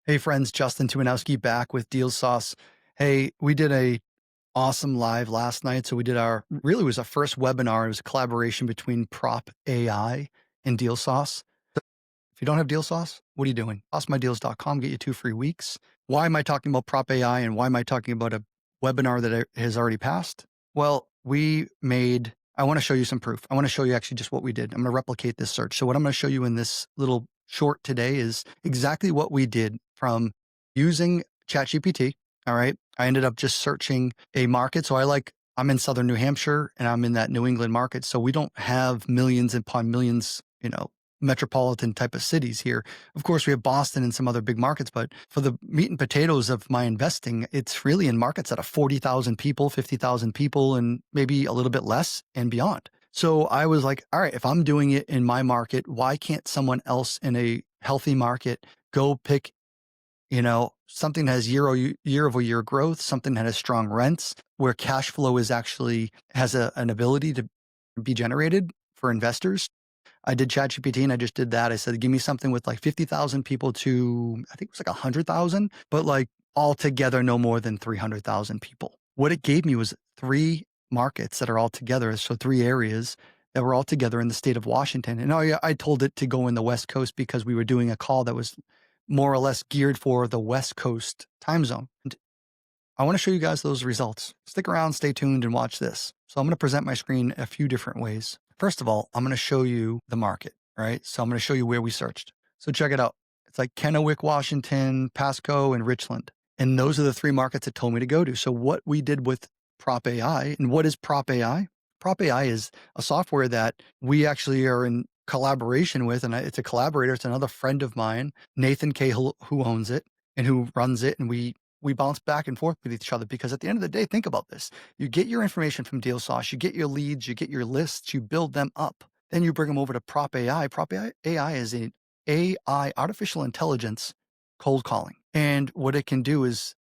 Hey friends, Justin Tumanowski back with DealSauce. Hey, we did a awesome live last night. So we did really was our first webinar. It was a collaboration between Prop.ai and DealSauce. If you don't have DealSauce, what are you doing? Tossmydeals.com, get you 2 free weeks. Why am I talking about Prop.ai and why am I talking about a webinar that has already passed? Well, I want to show you some proof. I want to show you actually just what we did. I'm going to replicate this search. So what I'm going to show you in this little short today is exactly what we did from using ChatGPT. All right. I ended up just searching a market. So I'm in Southern New Hampshire and I'm in that New England market. So we don't have millions upon millions, metropolitan type of cities here. Of course, we have Boston and some other big markets, but for the meat and potatoes of my investing, it's really in markets that are 40,000 people, 50,000 people, and maybe a little bit less and beyond. So I was like, all right, if I'm doing it in my market, why can't someone else in a healthy market go pick, something that has year-over-year growth, something that has strong rents, where cash flow has an ability to be generated for investors. I did ChatGPT and I just did that. I said, give me something with like 50,000 people to, I think it was like 100,000, but like altogether no more than 300,000 people. What it gave me was 3 markets that are all together. So 3 areas that were all together in the state of Washington. And I told it to go in the West Coast because we were doing a call that was more or less geared for the West Coast time zone. And I want to show you guys those results. Stick around, stay tuned, and watch this. So I'm going to present my screen a few different ways. First of all, I'm going to show you the market, right? So I'm going to show you where we searched. So check it out. It's like Kennewick, Washington, Pasco, and Richland. And those are the 3 markets it told me to go to. So what we did with Prop.ai, and what is Prop.ai? Prop.ai is a software that we actually are in collaboration with, and it's a collaborator. It's another friend of mine, Nathan Cahill, who owns it and who runs it. And we bounce back and forth with each other because at the end of the day, think about this. You get your information from DealSauce, you get your leads, you get your lists, you build them up. Then you bring them over to Prop.ai. Prop.ai is an AI, artificial intelligence, cold calling. And what it can do is,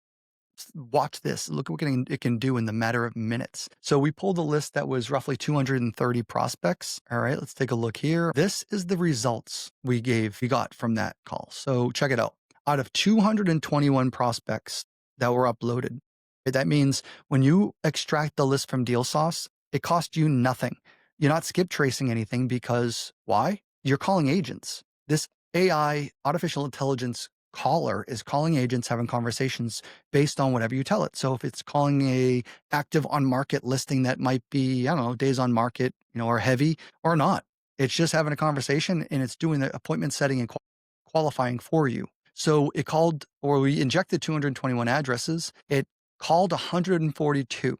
watch this. Look what it can do in the matter of minutes. So we pulled a list that was roughly 230 prospects. All right, let's take a look here. This is the results we got from that call. So check it out. Out of 221 prospects that were uploaded, that means when you extract the list from DealSauce, it costs you nothing. You're not skip tracing anything because why? You're calling agents. This AI, artificial intelligence caller is calling agents, having conversations based on whatever you tell it. So if it's calling a active on market listing that might be, I don't know, days on market, or heavy or not, it's just having a conversation and it's doing the appointment setting and qualifying for you. So we injected 221 addresses. It called 142.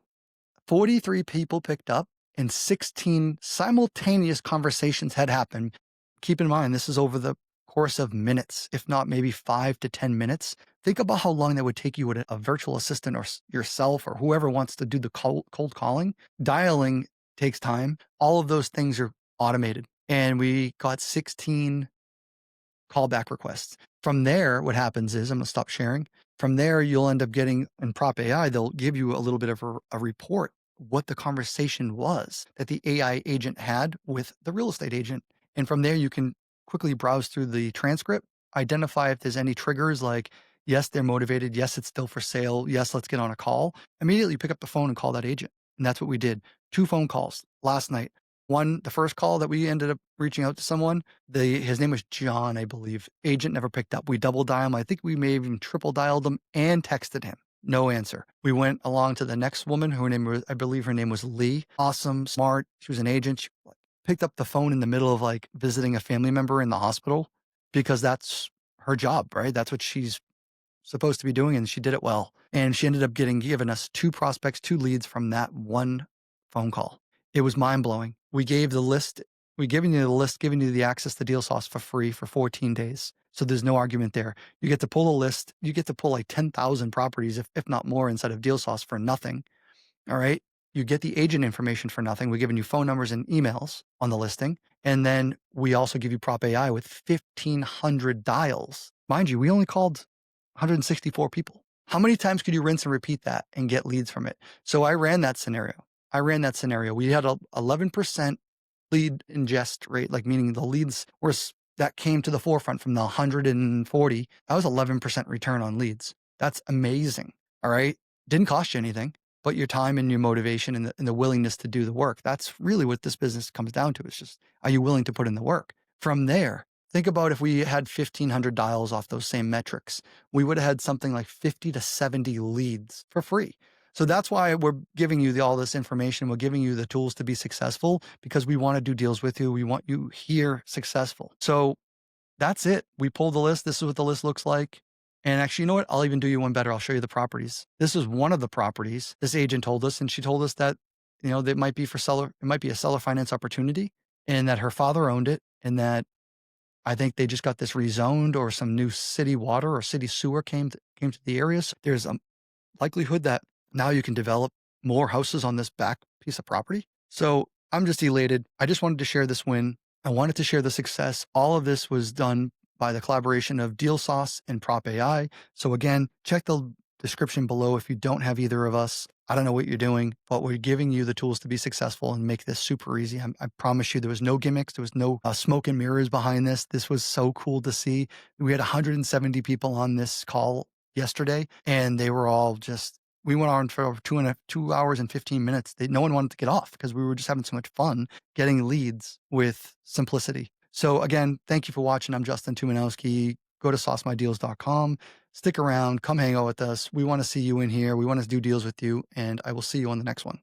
43 people picked up and 16 simultaneous conversations had happened. Keep in mind, this is over the course of minutes, if not maybe 5 to 10 minutes. Think about how long that would take you with a virtual assistant or yourself or whoever wants to do the cold calling. Dialing takes time. All of those things are automated. And we got 16 callback requests. From there, what happens is, I'm going to stop sharing. From there, you'll end up getting, in Prop.ai, they'll give you a little bit of a report, what the conversation was that the AI agent had with the real estate agent. And from there, you can quickly browse through the transcript, identify if there's any triggers like, yes, they're motivated. Yes, it's still for sale. Yes, let's get on a call. Immediately pick up the phone and call that agent. And that's what we did. 2 phone calls last night. The first call that we ended up reaching out to someone, his name was John, I believe. Agent never picked up. We double dialed him. I think we may have even triple dialed him and texted him. No answer. We went along to the next woman, I believe her name was Lee. Awesome, smart. She was an agent. She picked up the phone in the middle of visiting a family member in the hospital because that's her job, right? That's what she's supposed to be doing. And she did it well. And she ended up giving us 2 prospects, 2 leads from that one phone call. It was mind blowing. We gave the list, giving you the access to DealSauce for free for 14 days. So there's no argument there. You get to pull a list. You get to pull like 10,000 properties, if not more, inside of DealSauce for nothing. All right. You get the agent information for nothing. We're giving you phone numbers and emails on the listing. And then we also give you Prop.ai with 1,500 dials. Mind you, we only called 164 people. How many times could you rinse and repeat that and get leads from it? So I ran that scenario. We had a 11% lead ingest rate, meaning the leads were that came to the forefront from the 140. That was 11% return on leads. That's amazing. All right. Didn't cost you anything, but your time and your motivation and the willingness to do the work. That's really what this business comes down to. It's just, are you willing to put in the work? From there, think about if we had 1,500 dials off those same metrics, we would have had something like 50 to 70 leads for free. So that's why we're giving you all this information. We're giving you the tools to be successful because we want to do deals with you. We want you here successful. So that's it. We pulled the list. This is what the list looks like. And actually, you know what? I'll even do you one better. I'll show you the properties. This is one of the properties this agent told us, and she told us that, that might be it might be a seller finance opportunity, and that her father owned it, and that I think they just got this rezoned or some new city water or city sewer came to the area. So there's a likelihood that now you can develop more houses on this back piece of property. So I'm just elated. I just wanted to share this win. I wanted to share the success. All of this was done by the collaboration of DealSauce and Prop.ai. So again, check the description below if you don't have either of us. I don't know what you're doing, but we're giving you the tools to be successful and make this super easy. I promise you there was no gimmicks. There was no smoke and mirrors behind this. This was so cool to see. We had 170 people on this call yesterday, and they were all we went on for 2 hours and 15 minutes. No one wanted to get off because we were just having so much fun getting leads with simplicity. So again, thank you for watching. I'm Justin Tumanowski. Go to saucemydeals.com. Stick around. Come hang out with us. We want to see you in here. We want to do deals with you, and I will see you on the next one.